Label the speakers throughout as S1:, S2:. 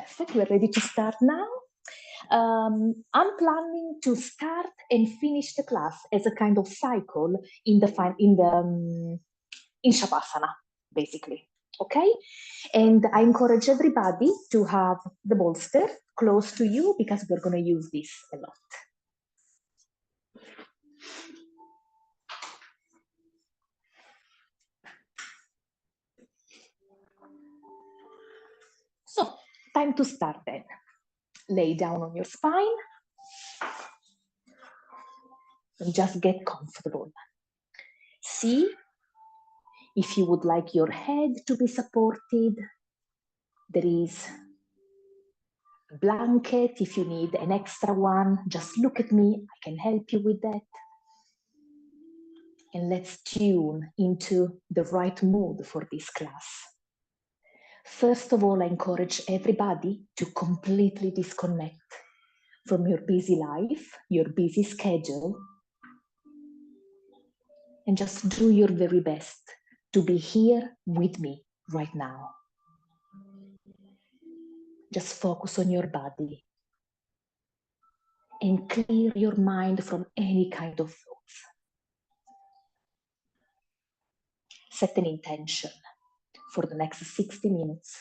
S1: Perfect, we're ready to start now. I'm planning to start and finish the class as a kind of cycle in Shavasana, basically. Okay, and I encourage everybody to have the bolster close to you because we're going to use this a lot. So, time to start then. Lay down on your spine and just get comfortable. See if you would like your head to be supported. There is a blanket. If you need an extra one, just look at me. I can help you with that. And let's tune into the right mood for this class. First of all, I encourage everybody to completely disconnect from your busy life, your busy schedule, and just do your very best to be here with me right now. Just focus on your body and clear your mind from any kind of thoughts. Set an intention for the next 60 minutes.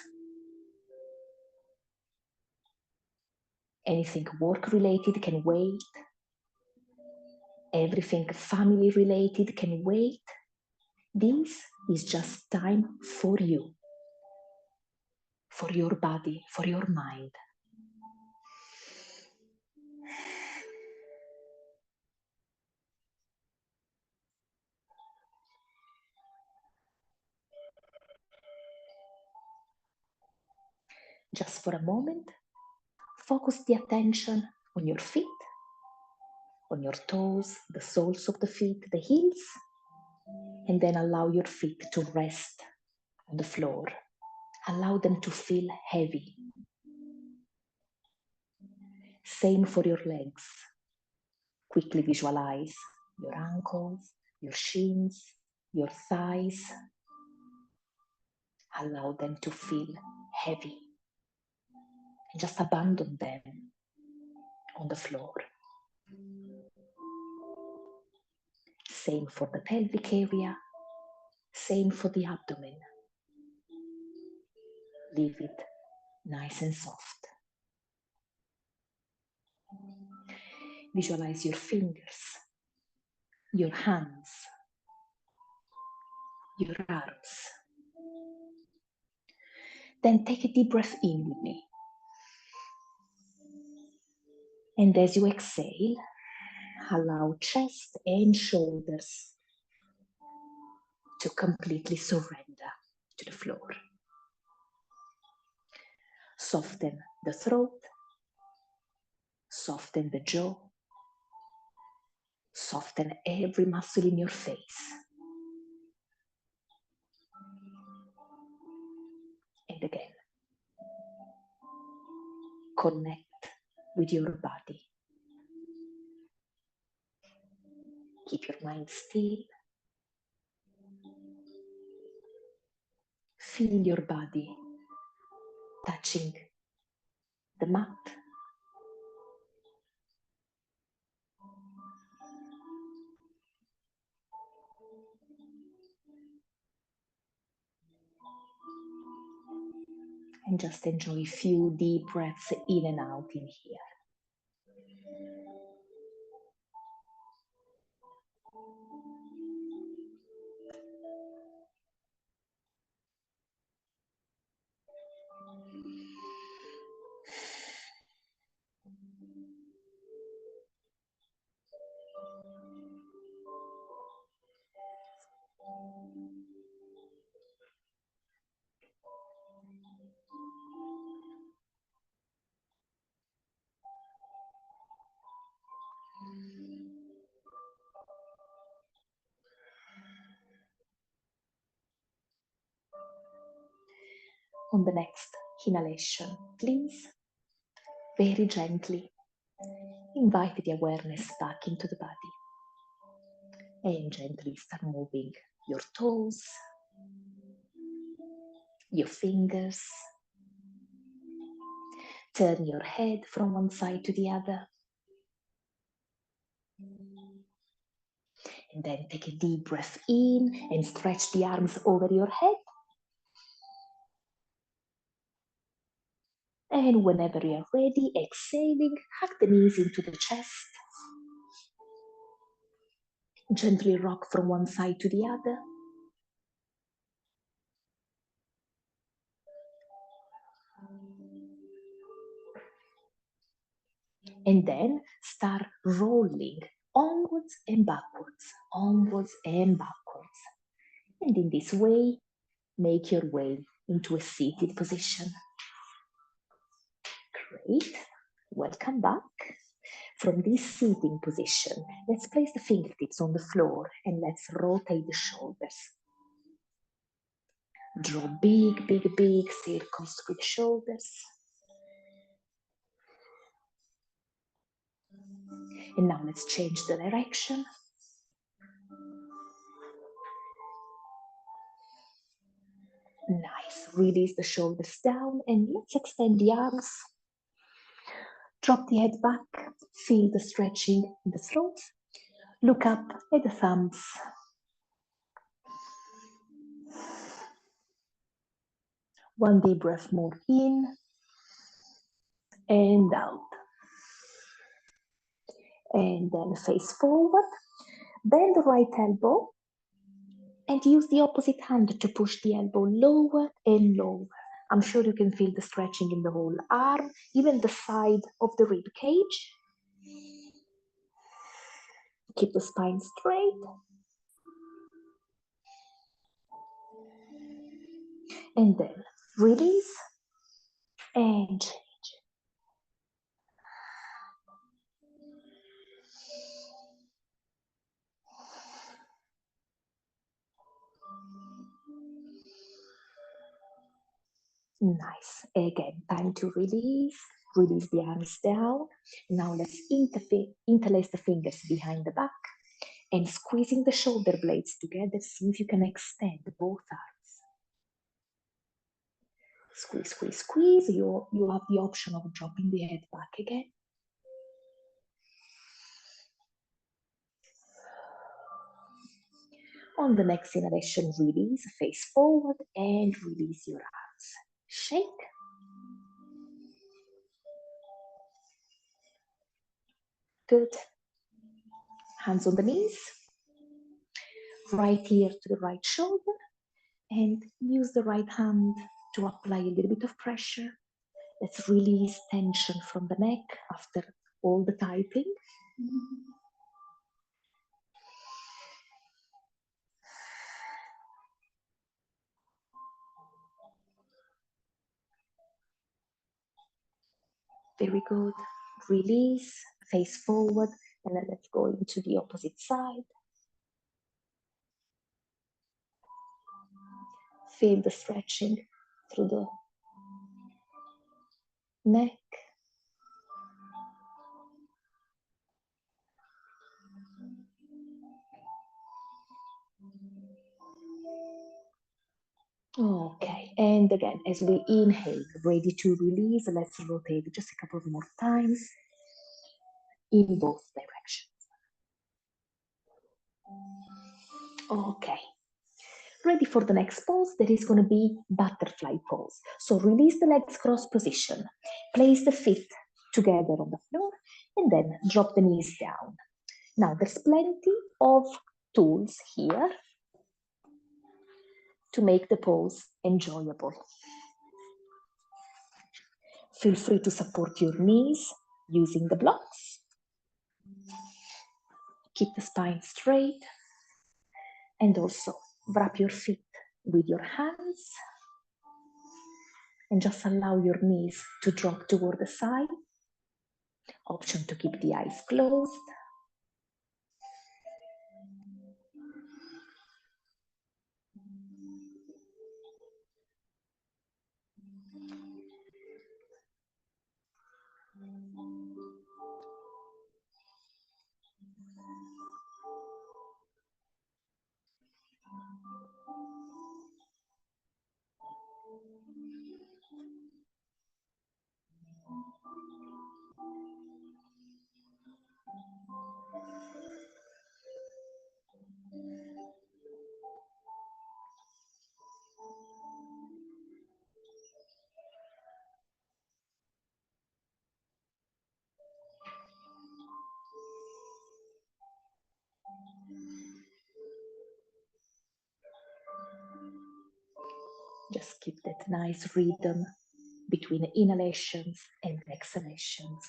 S1: Anything work-related can wait. Everything family-related can wait. This is just time for you, for your body, for your mind. Just for a moment, focus the attention on your feet, on your toes, the soles of the feet, the heels, and then allow your feet to rest on the floor. Allow them to feel heavy. Same for your legs. Quickly visualize your ankles, your shins, your thighs. Allow them to feel heavy. And just abandon them on the floor. Same for the pelvic area. Same for the abdomen. Leave it nice and soft. Visualize your fingers, your hands, your arms. Then take a deep breath in with me. And as you exhale, allow chest and shoulders to completely surrender to the floor. Soften the throat, soften the jaw, soften every muscle in your face. And again, connect with your body. Keep your mind still. Feel your body touching the mat. And just enjoy a few deep breaths in and out in here. On the next inhalation, please, very gently, invite the awareness back into the body. And gently start moving your toes, your fingers. Turn your head from one side to the other. And then take a deep breath in and stretch the arms over your head. And whenever you are ready, exhaling, hug the knees into the chest. Gently rock from one side to the other. And then start rolling onwards and backwards, onwards and backwards. And in this way, make your way into a seated position. Great. Welcome back. From this sitting position, let's place the fingertips on the floor and let's rotate the shoulders. Draw big, big, big circles with shoulders. And now let's change the direction. Nice. Release the shoulders down and let's extend the arms. Drop the head back. Feel the stretching in the throat. Look up at the thumbs. One deep breath more in and out. And then face forward. Bend the right elbow and use the opposite hand to push the elbow lower and lower. I'm sure you can feel the stretching in the whole arm, even the side of the rib cage. Keep the spine straight. And then release and change. Nice. Again, time to release. Release the arms down. Now let's interlace the fingers behind the back and squeezing the shoulder blades together. See if you can extend both arms. Squeeze, squeeze, squeeze. You have the option of dropping the head back again. On the next inhalation, release, face forward and release your arms. Shake. Good. Hands on the knees. Right ear to the right shoulder. And use the right hand to apply a little bit of pressure. Let's release tension from the neck after all the typing. Very good. Release, face forward, and then let's go into the opposite side. Feel the stretching through the neck. Okay, and again, as we inhale, ready to release, let's rotate just a couple of more times in both directions. Okay, ready for the next pose. There is going to be butterfly pose. So release the legs cross position, place the feet together on the floor, and then drop the knees down. Now there's plenty of tools here to make the pose enjoyable. Feel free to support your knees using the blocks. Keep the spine straight and also wrap your feet with your hands and just allow your knees to drop toward the side. Option to keep the eyes closed. Just keep that nice rhythm between inhalations and exhalations.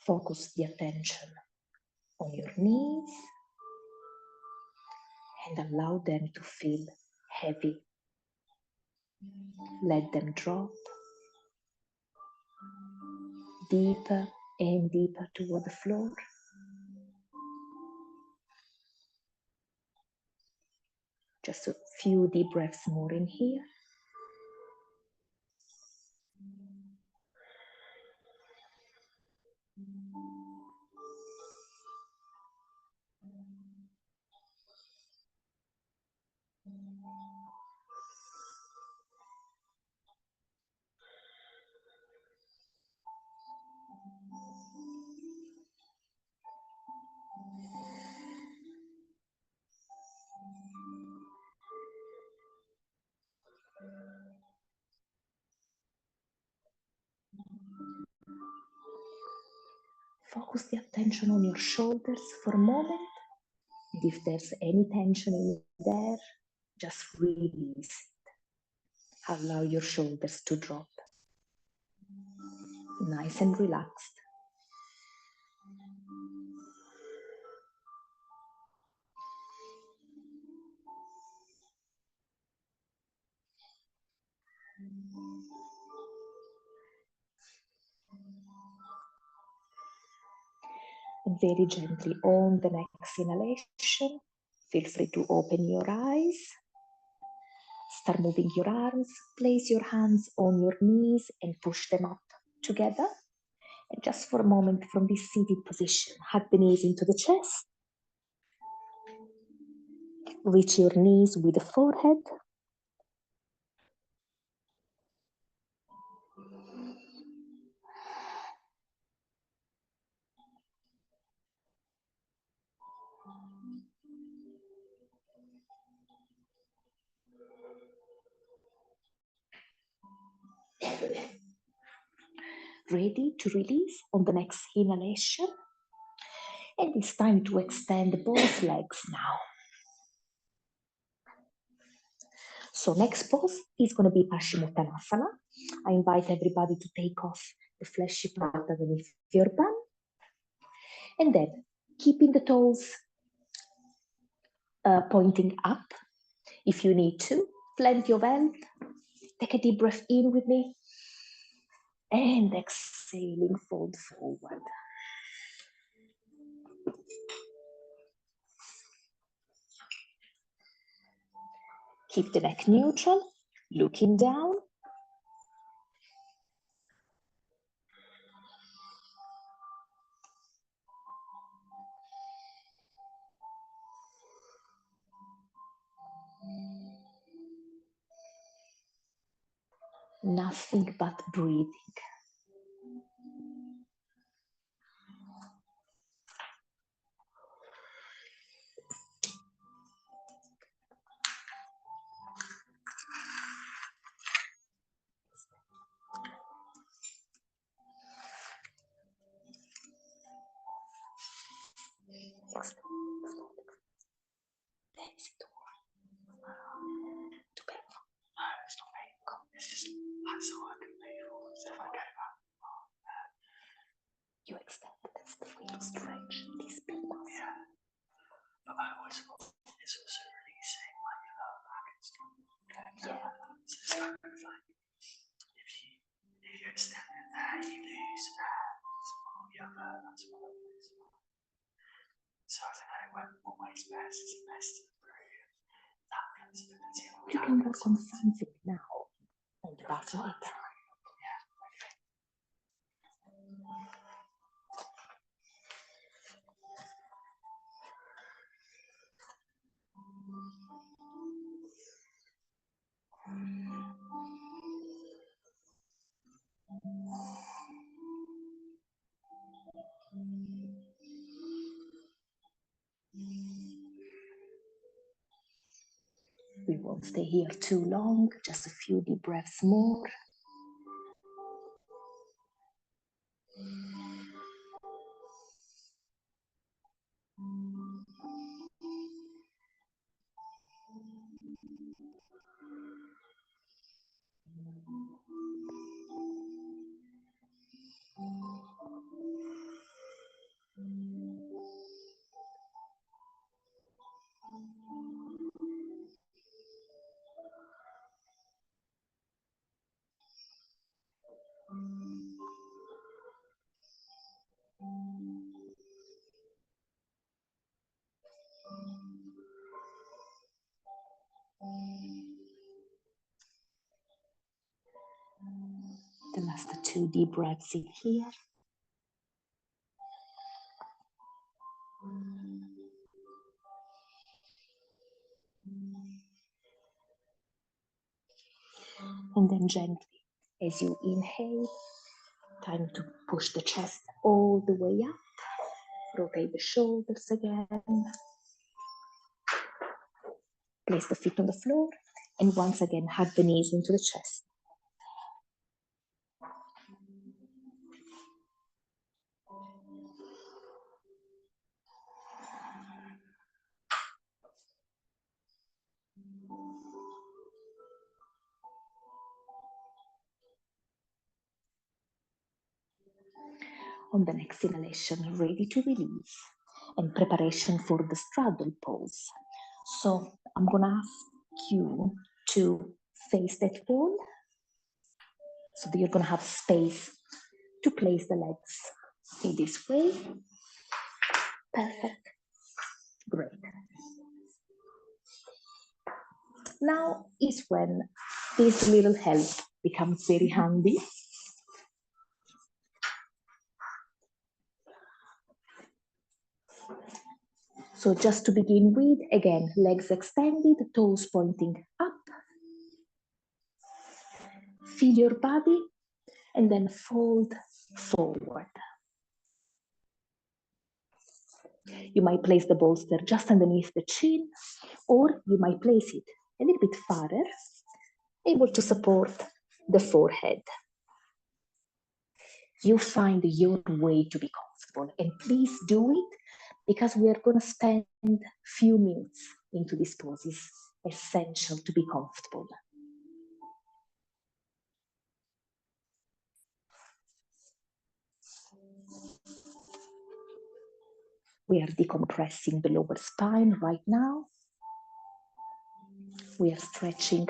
S1: Focus the attention on your knees and allow them to feel heavy. Let them drop deeper and deeper toward the floor. Just a few deep breaths more in here. Focus the attention on your shoulders for a moment. And if there's any tension in there, just release it. Allow your shoulders to drop. Nice and relaxed. And very gently on the next inhalation, feel free to open your eyes. Start moving your arms. Place your hands on your knees and push them up together. And just for a moment from this seated position, hug the knees into the chest. Reach your knees with the forehead. Ready to release on the next inhalation. And it's time to extend both legs now. So next pose is going to be Paschimottanasana. I invite everybody to take off the fleshy part underneath your bum. And then keeping the toes pointing up. If you need to, plenty of length. Take a deep breath in with me. And exhaling, fold forward. Keep the neck neutral, looking down. Nothing but breathing. You extend, that's the way to stretch these people. Yeah. But I always thought it's also releasing like back and stuff. Yeah. So it's kind of like if you extend it there, you lose small yoga, that's what it is. So I think I went always best is best to improve that flexibility. You can work on something now on the bottom of that. We won't stay here too long, just a few deep breaths more. The last 2 deep breaths in here. And then gently, as you inhale, time to push the chest all the way up. Rotate the shoulders again. Place the feet on the floor. And once again, hug the knees into the chest. On the next inhalation, ready to release and preparation for the straddle pose. So I'm gonna ask you to face that wall so that you're gonna have space to place the legs in this way. Perfect. Great. Now is when this little help becomes very handy. So just to begin with, again, legs extended, toes pointing up. Feel your body and then fold forward. You might place the bolster just underneath the chin, or you might place it a little bit farther, able to support the forehead. You find your way to be comfortable, and please do it, because we are going to spend a few minutes into this pose. It's essential to be comfortable. We are decompressing the lower spine right now. We are stretching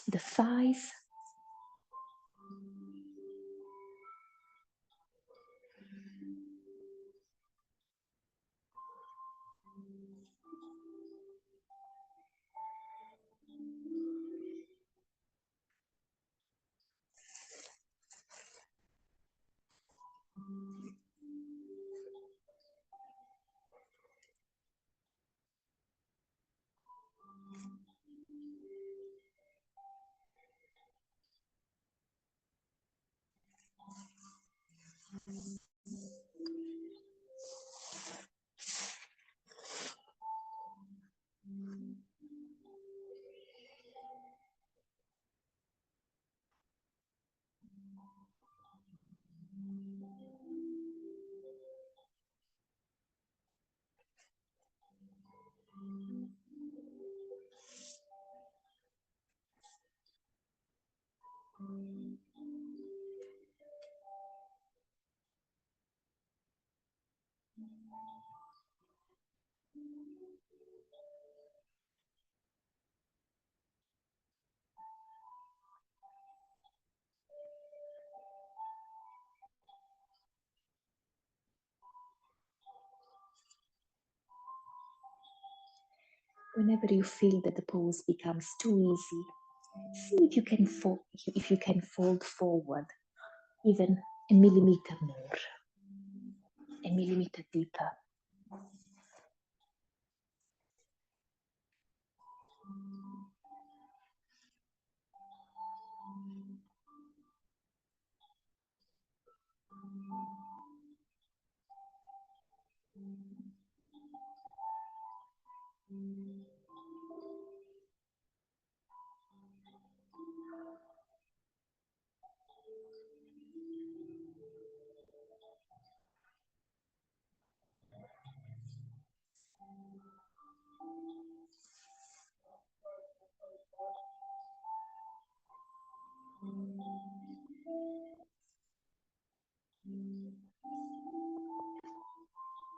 S1: the thighs. Whenever you feel that the pose becomes too easy, see if you can fold forward even a millimeter more, a millimeter deeper.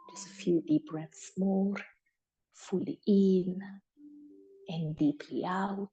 S1: Just a few deep breaths more, fully in and deeply out.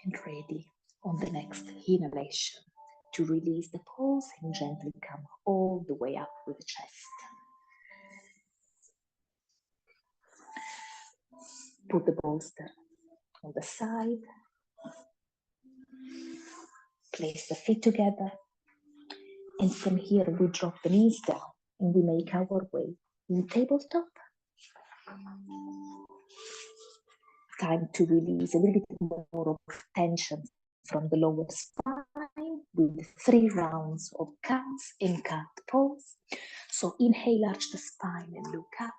S1: And ready on the next inhalation to release the pulse and gently come all the way up with the chest. Put the bolster on the side, place the feet together, and from here we drop the knees down and we make our way in tabletop. Time to release a little bit more of tension from the lower spine with 3 rounds of counts and cat pose. So inhale, arch the spine and look up.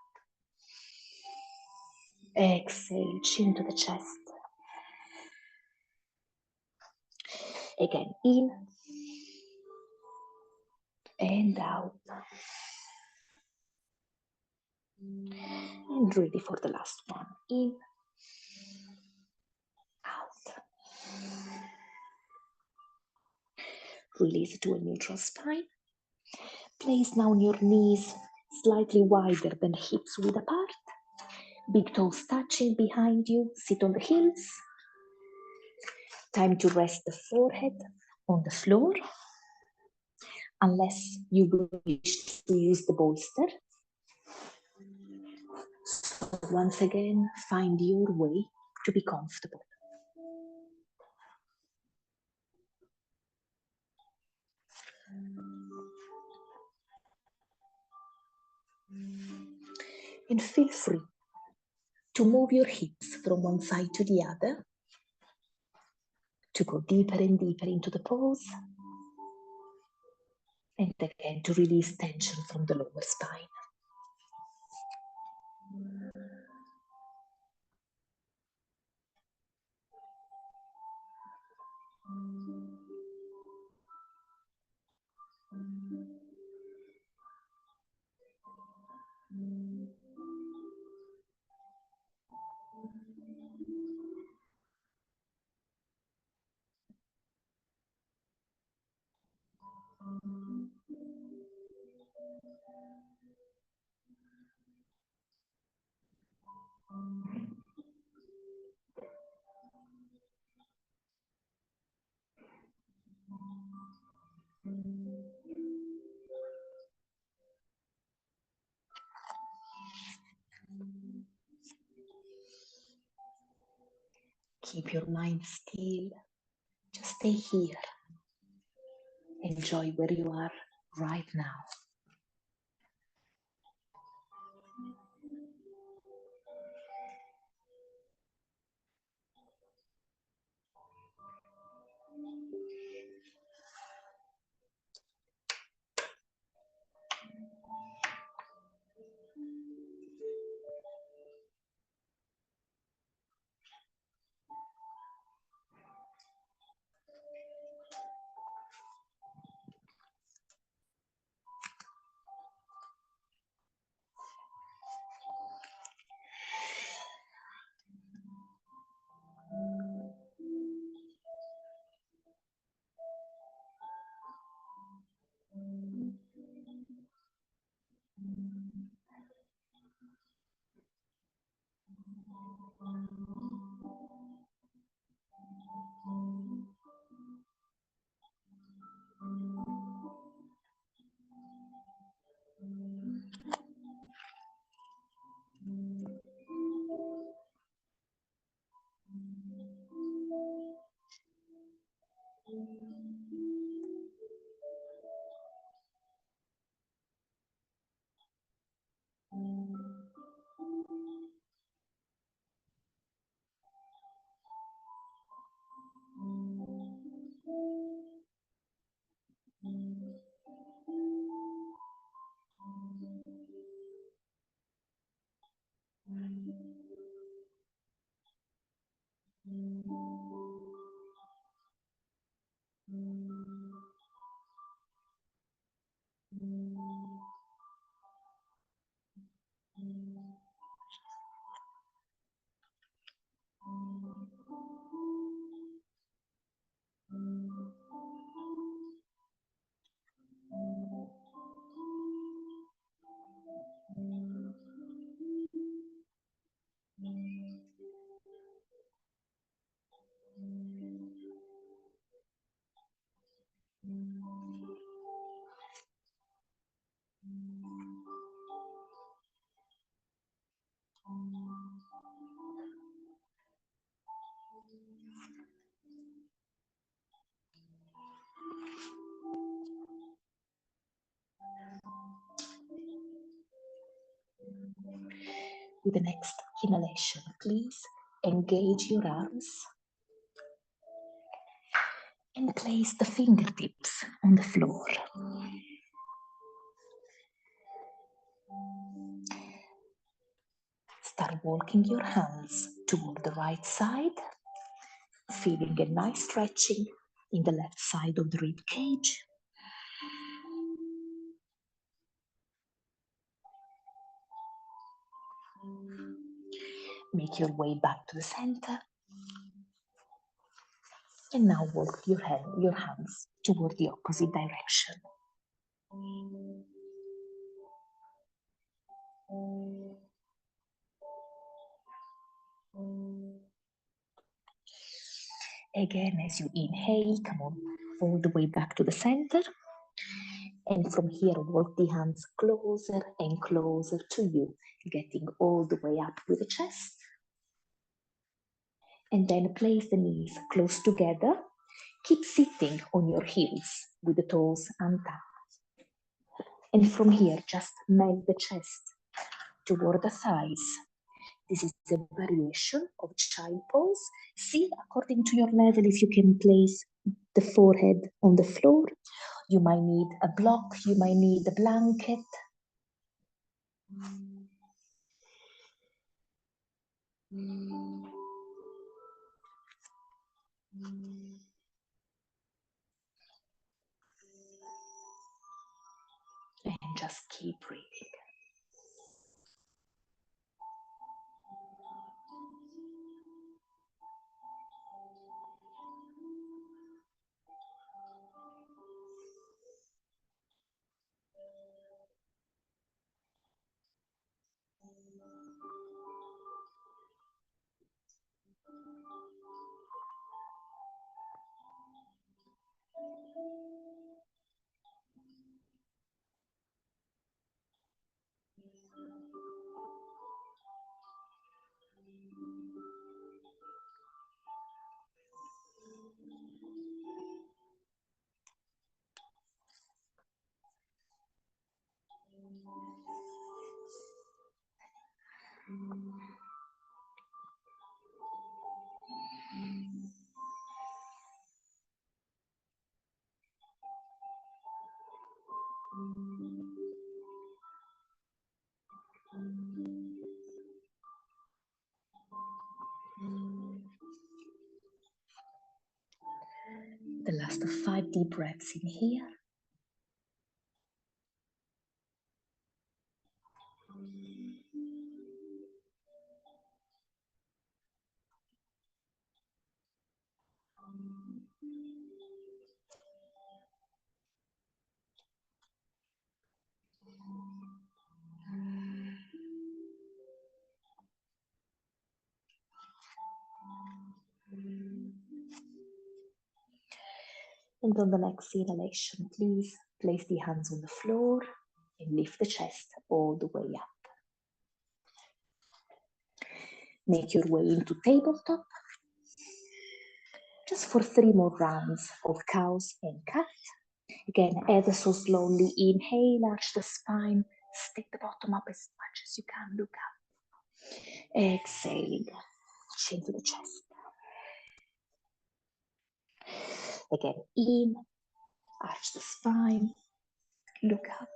S1: Exhale, chin to the chest. Again, in and out. And ready for the last one. In, out. Release to a neutral spine. Place now your knees slightly wider than hips width apart. Big toes touching behind you. Sit on the heels. Time to rest the forehead on the floor. Unless you wish to use the bolster. So once again, find your way to be comfortable. And feel free to move your hips from one side to the other, to go deeper and deeper into the pose, and again to release tension from the lower spine. Keep your mind still. Just stay here. Enjoy where you are right now. With the next inhalation, please engage your arms and place the fingertips on the floor. Start walking your hands toward the right side, feeling a nice stretching in the left side of the rib cage. Make your way back to the center. And now walk your hands toward the opposite direction. Again, as you inhale, come on all the way back to the center. And from here, walk the hands closer and closer to you, getting all the way up with the chest. And then place the knees close together. Keep sitting on your heels with the toes untapped. And from here, just melt the chest toward the thighs. This is a variation of child pose. See, according to your level, if you can place the forehead on the floor. You might need a block, you might need a blanket. And just keep breathing. The last of 5 deep breaths in here. And on the next inhalation, please place the hands on the floor and lift the chest all the way up. Make your way into tabletop. Just for 3 more rounds of cows and cat. Again, ever so slowly, inhale, arch the spine, stick the bottom up as much as you can, look up. Exhaling, chin to the chest. Again, in, arch the spine, look up.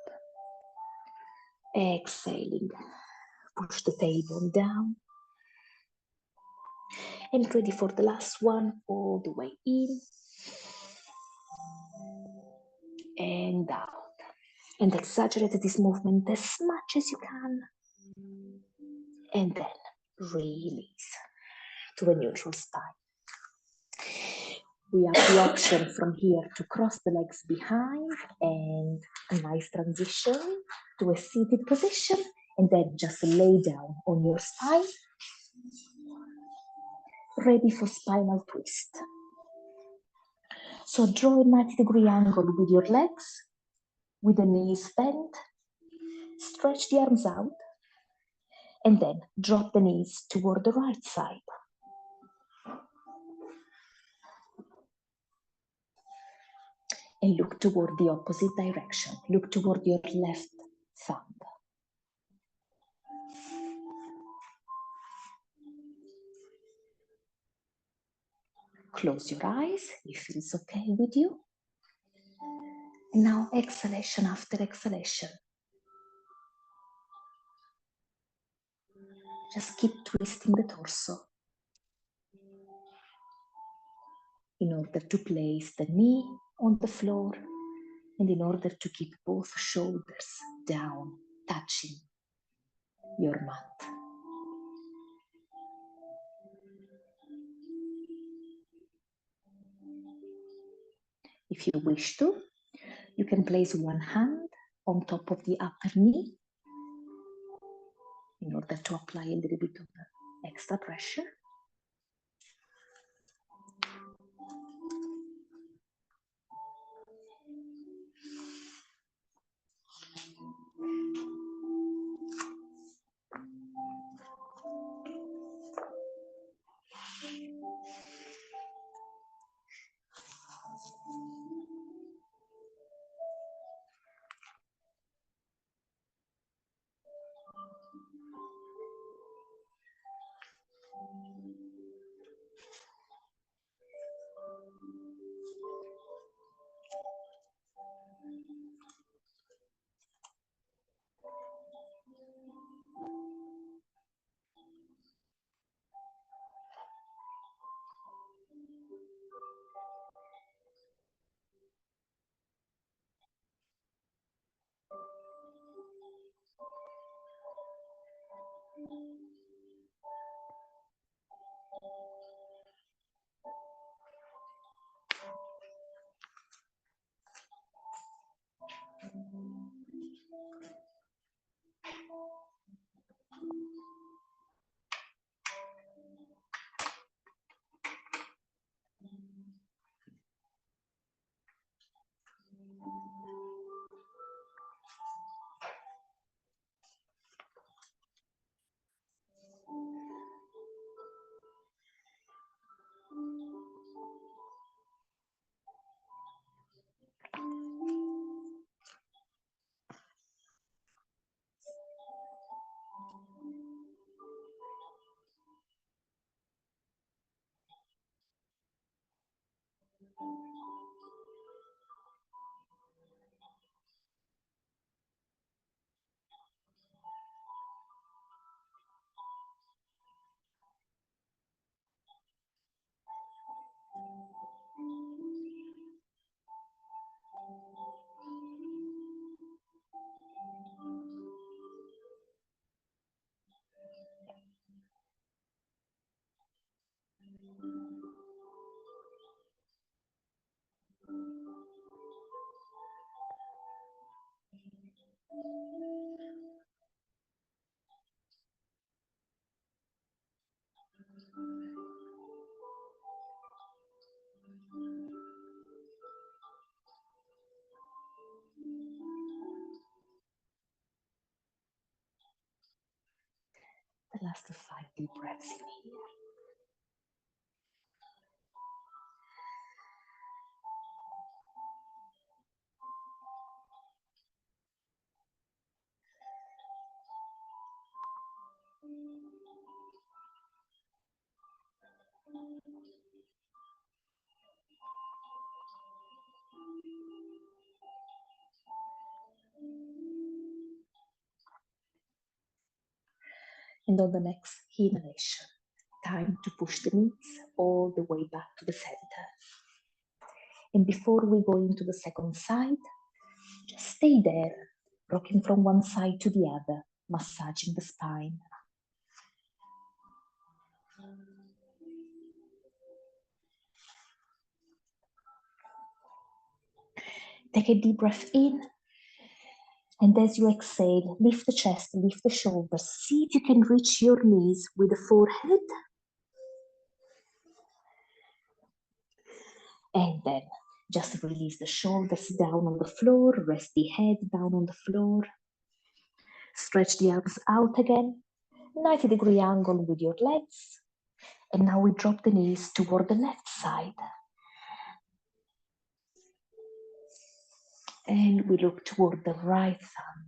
S1: Exhaling, push the tailbone down. And ready for the last one, all the way in. And out. And exaggerate this movement as much as you can. And then release to a neutral spine. We have the option from here to cross the legs behind and a nice transition to a seated position, and then just lay down on your spine, ready for spinal twist. So draw a 90-degree angle with your legs, with the knees bent. Stretch the arms out, and then drop the knees toward the right side. And look toward the opposite direction. Look toward your left thumb. Close your eyes if it's okay with you. And now exhalation after exhalation. Just keep twisting the torso in order to place the knee on the floor and in order to keep both shoulders down, touching your mat. If you wish to, you can place one hand on top of the upper knee in order to apply a little bit of extra pressure. The last 5 deep breaths in here. And on the next inhalation, time to push the knees all the way back to the center. And before we go into the second side, just stay there, rocking from one side to the other, massaging the spine. Take a deep breath in, and as you exhale, lift the chest, lift the shoulders. See if you can reach your knees with the forehead. And then Just release the shoulders down on the floor, rest the head down on the floor. Stretch the arms out again, 90-degree angle with your legs. And now we drop the knees toward the left side. And we look toward the right thumb.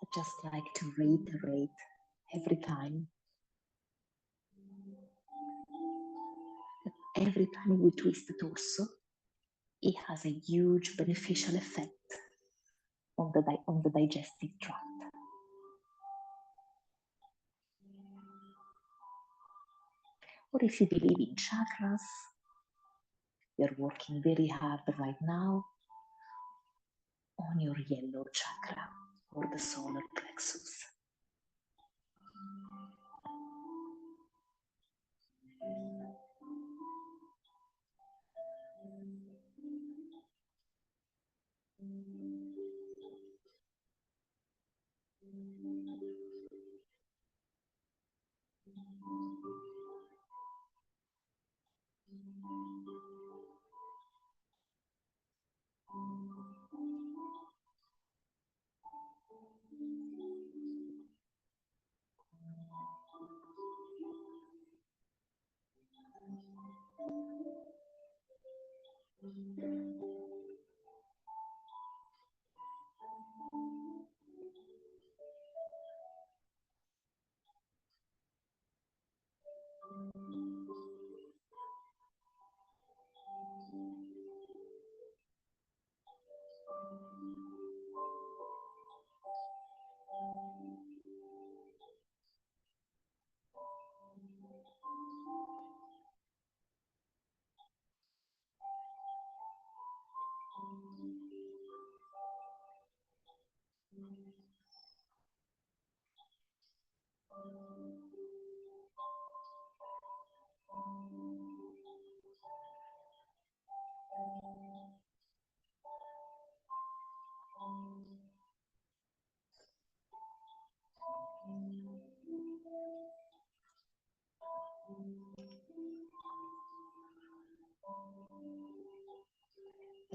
S1: I just like to reiterate every time that every time we twist the torso, it has a huge beneficial effect on the digestive tract. Or if you believe in chakras, you're working very hard right now on your yellow chakra or the solar plexus.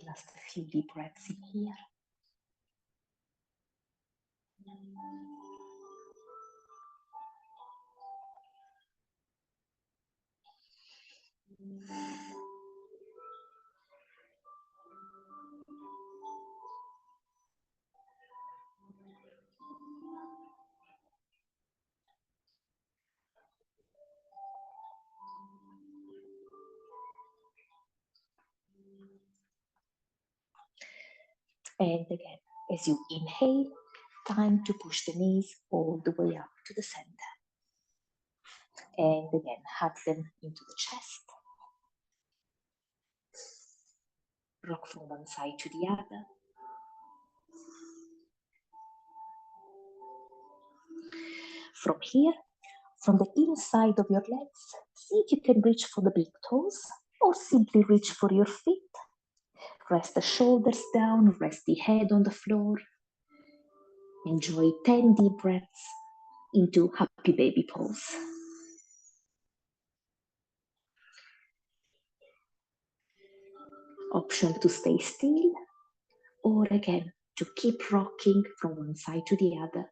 S1: Last few deep breaths in here. And again, as you inhale, time to push the knees all the way up to the center. And again, hug them into the chest. Rock from one side to the other. From here, from the inside of your legs, see if you can reach for the big toes or simply reach for your feet. Rest the shoulders down, rest the head on the floor. Enjoy 10 deep breaths into happy baby pose. Option to stay still, or again, to keep rocking from one side to the other.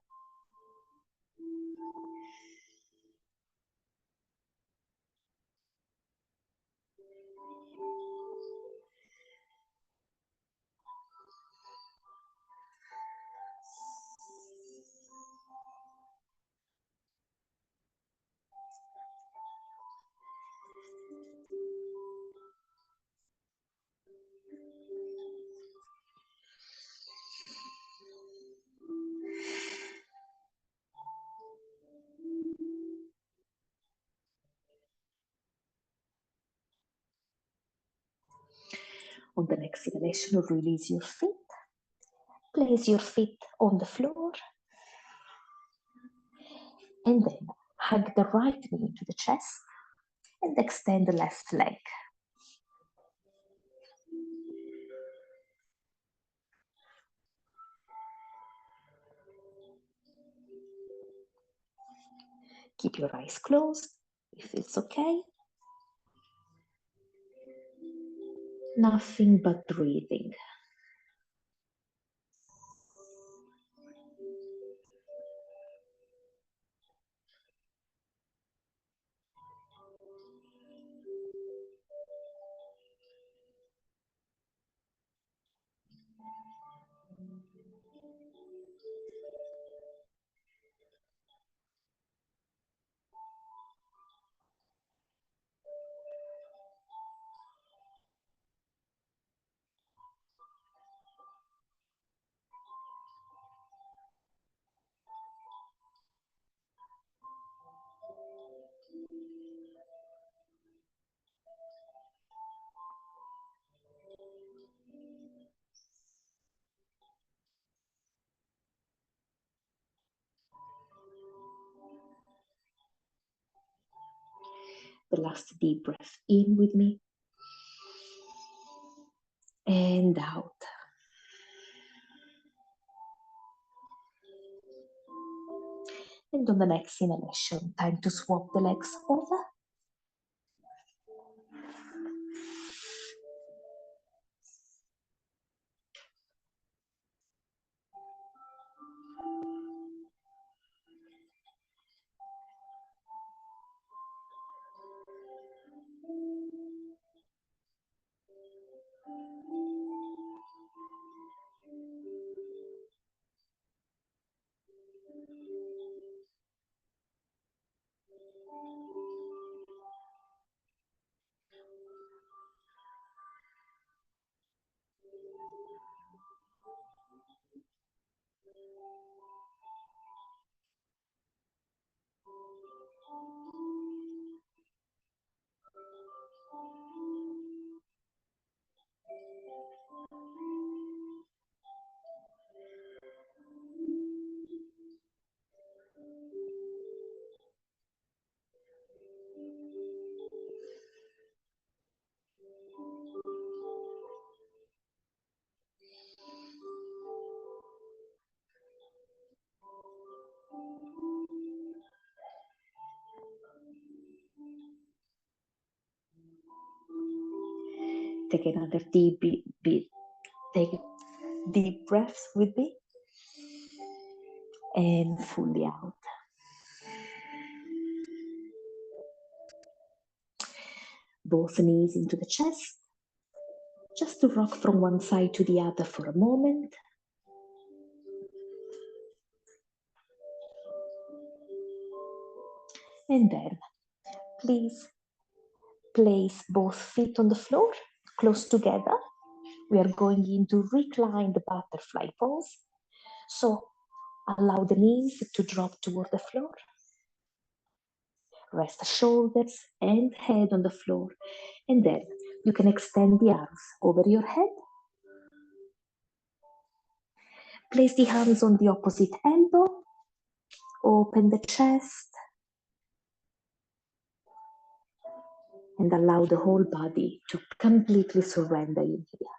S1: On the next inhalation, release your feet. Place your feet on the floor. And then hug the right knee to the chest and extend the left leg. Keep your eyes closed if it's okay. Nothing but breathing. The last deep breath in with me. And out. And on the next inhalation, time to swap the legs over. Take another take deep breaths with me. And fully out. Both knees into the chest. Just to rock from one side to the other for a moment. And then, please place both feet on the floor, close together. We are going into reclined butterfly pose. So allow the knees to drop toward the floor. Rest the shoulders and head on the floor. And then you can extend the arms over your head. Place the hands on the opposite elbow. Open the chest. And allow the whole body to completely surrender in here.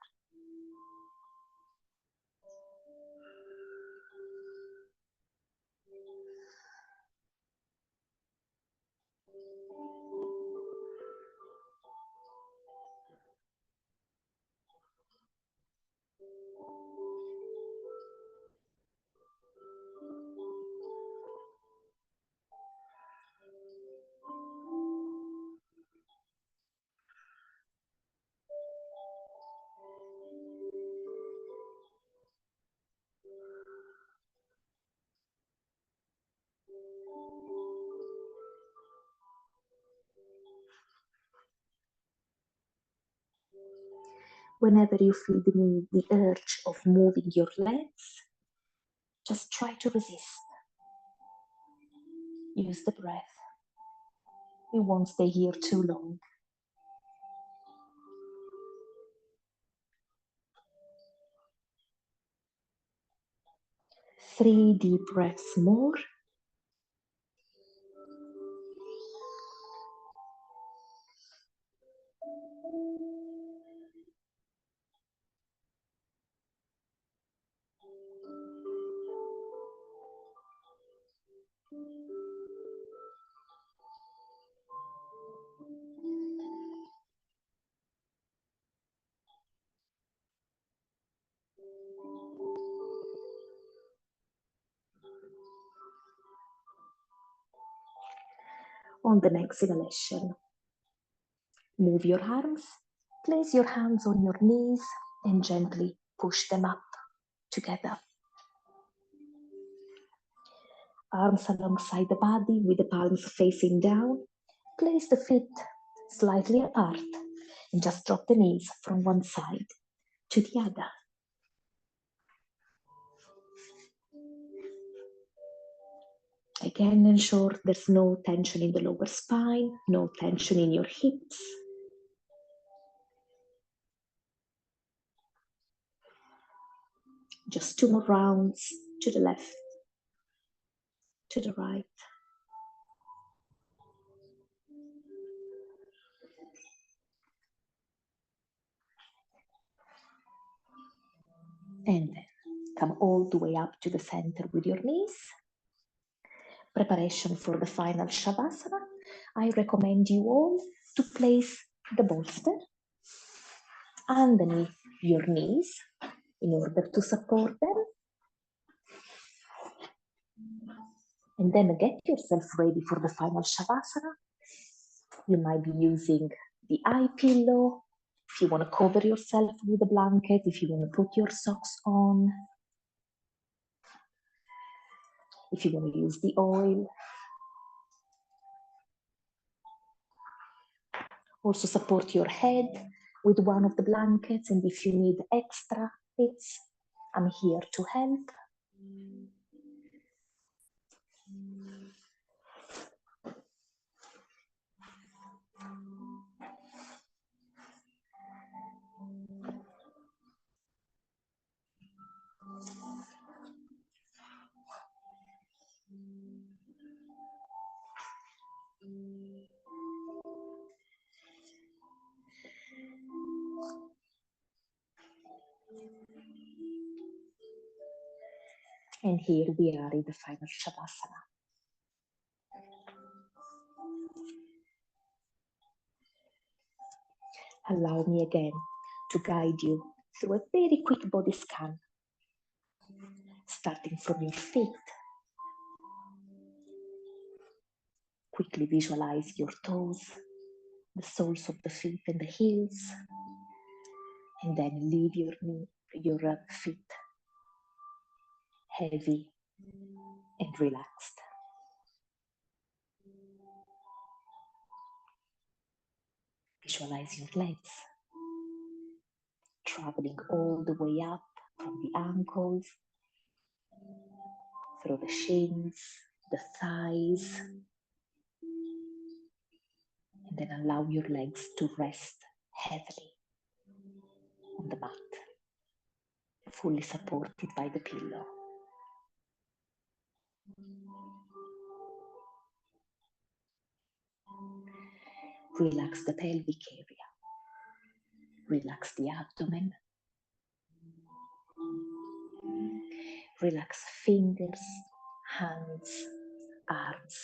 S1: Whenever you feel the urge of moving your legs, just try to resist. Use the breath. We won't stay here too long. 3 deep breaths more. On the next exhalation, move your arms, place your hands on your knees and gently push them up together. Arms alongside the body with the palms facing down. Place the feet slightly apart and just drop the knees from one side to the other. Again, ensure there's no tension in the lower spine, no tension in your hips. Just 2 more rounds to the left, to the right. And then come all the way up to the center with your knees. Preparation for the final Shavasana. I recommend you all to place the bolster underneath your knees in order to support them. And then get yourself ready for the final Shavasana. You might be using the eye pillow, if you want to cover yourself with a blanket, if you want to put your socks on, if you want to use the oil. Also support your head with one of the blankets, and if you need extra bits, I'm here to help. And here we are in the final Shavasana. Allow me again to guide you through a very quick body scan, starting from your feet. Quickly visualize your toes, the soles of the feet and the heels, and then leave your feet heavy and relaxed. Visualize your legs traveling all the way up from the ankles, through the shins, the thighs, and then allow your legs to rest heavily on the mat, fully supported by the pillow. Relax the pelvic area. Relax the abdomen. Relax fingers, hands, arms.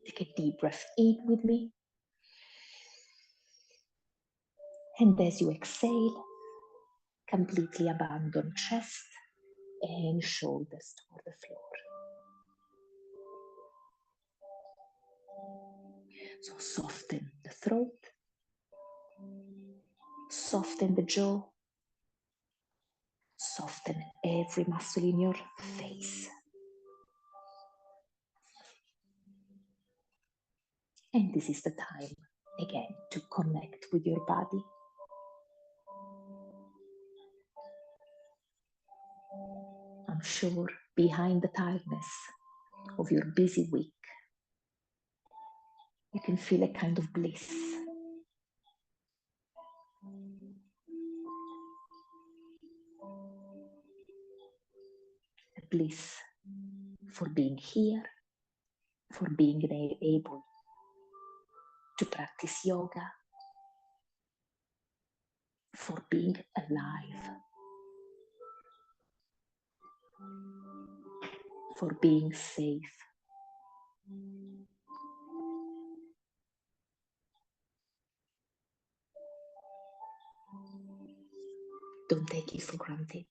S1: Take a deep breath in with me. And as you exhale, completely abandon chest and shoulders toward the floor. So soften the throat, soften the jaw, soften every muscle in your face. And this is the time, again, to connect with your body. I'm sure behind the tiredness of your busy week, you can feel a kind of bliss. bliss for being here, for being able to practice yoga, for being alive, for being safe. Don't take it for granted.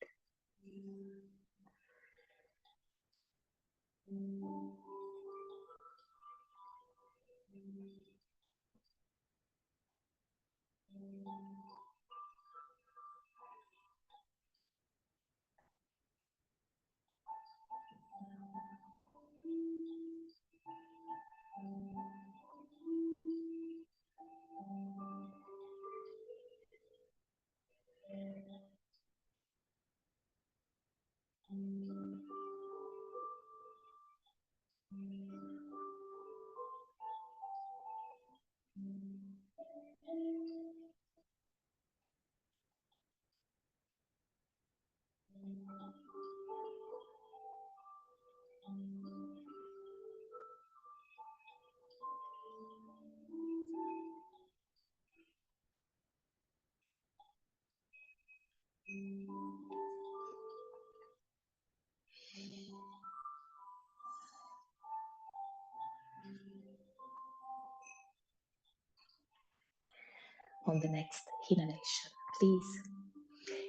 S1: On the next inhalation, please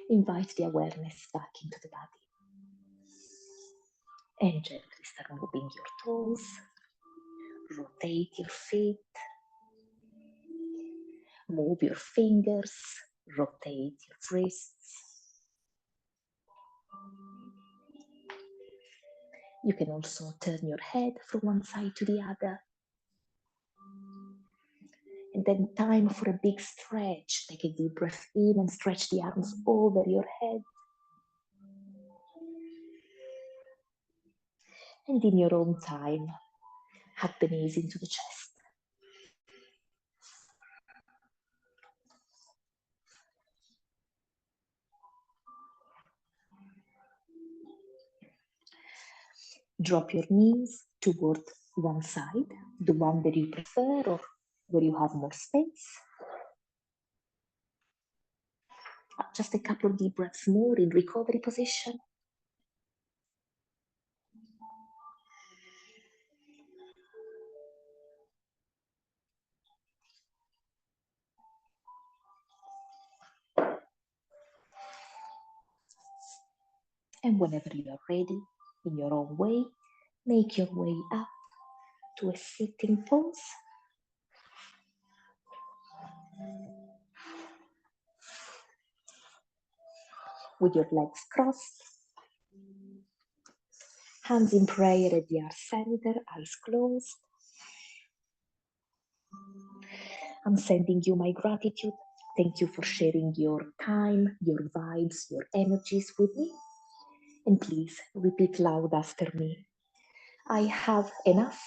S1: invite the awareness back into the body and gently start moving your toes, rotate your feet, move your fingers, rotate your wrists. You can also turn your head from one side to the other. And then time for a big stretch. Take a deep breath in and stretch the arms over your head. And in your own time, hug the knees into the chest. Drop your knees toward one side, the one that you prefer or where you have more space. Just a couple of deep breaths more in recovery position. And whenever you are ready, in your own way, make your way up to a sitting pose. With your legs crossed, hands in prayer at the heart center, eyes closed. I'm sending you my gratitude. Thank you for sharing your time, your vibes, your energies with me. And please repeat loud after me. I have enough.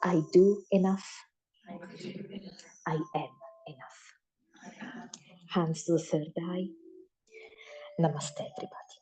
S1: I do enough. I am enough. Hands to the third eye. Namaste, everybody.